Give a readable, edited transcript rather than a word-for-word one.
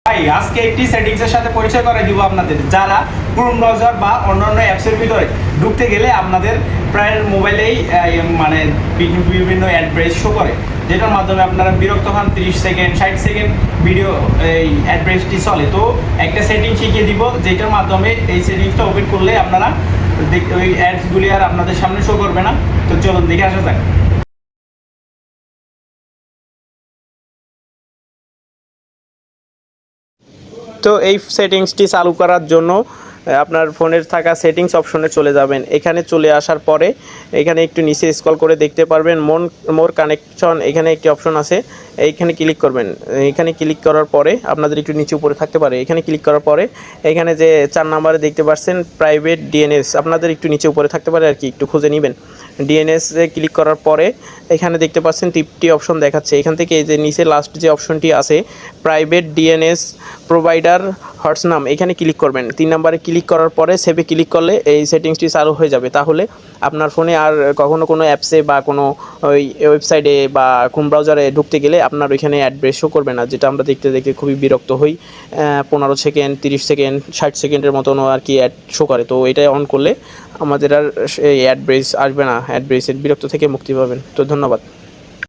ভাই আজকে একটি সেটিংসের সাথে পরিচয় করে দিব আপনাদের, যারা ক্রোম ব্রাউজার বা অন্যান্য অ্যাপসের ভিতরে ঢুকতে গেলে আপনাদের প্রায় মোবাইলেই মানে বিভিন্ন অ্যাড্রেস শো করে, যেটার মাধ্যমে আপনারা বিরক্ত হন। 30 সেকেন্ড 60 সেকেন্ড ভিডিও এই অ্যাড্রেসটি চলে। তো একটা সেটিং শিখিয়ে দিব, যেটার মাধ্যমে এই সেটিংসটা ওপেন করলে আপনারা ওই অ্যাডসগুলি আর আপনাদের সামনে শো করবে না। তো চলুন দেখে আসা যাক। তো এই সেটিংসটি চালু করার জন্য আপনার ফোনের থাকা সেটিংস অপশনে চলে যাবেন। এখানে চলে আসার পরে এখানে একটু নিচে স্ক্রল করে দেখতে পারবেন মোর কানেকশন, এখানে একটি অপশন আছে, এইখানে ক্লিক করবেন। এখানে ক্লিক করার পরে আপনাদের একটু নিচে উপরে থাকতে পারে, এখানে ক্লিক করার পরে এখানে যে 4 নম্বরে দেখতে পাচ্ছেন প্রাইভেট ডিএনএস, আপনাদের একটু নিচে উপরে থাকতে পারে আর কি, একটু খুঁজে নেবেন। ডিএনএসে ক্লিক করার পরে এখানে দেখতে পাচ্ছেন 3টি অপশন দেখাচ্ছে। এখান থেকে এই যে নিচে লাস্ট যে অপশনটি আছে প্রাইভেট ডিএনএস প্রোভাইডার হোয়াটসঅ্যাপ, এখানে ক্লিক করবেন। 3 নম্বরে ক্লিক করার পরে সেভে ক্লিক করলে এই সেটিংসটি চালু হয়ে যাবে। তাহলে আপনার ফোনে আর কখনো কোনো অ্যাপসে বা কোনো ওই ওয়েবসাইটে বা ক্রোম ব্রাউজারে ঢুকতে গেলে আপনার ওইখানে অ্যাড্রেস শো করবে না, যেটা আমরা দেখতে দেখে খুবই বিরক্ত হই। 15 সেকেন্ড 30 সেকেন্ড 60 সেকেন্ডের মতনও আর কি অ্যাড শো করে। তো এটা অন করলে আমাদের আর এই অ্যাড্রেস আসবে না, অ্যাড্রেসের বিরক্ত থেকে মুক্তি পাবেন। তো ধন্যবাদ।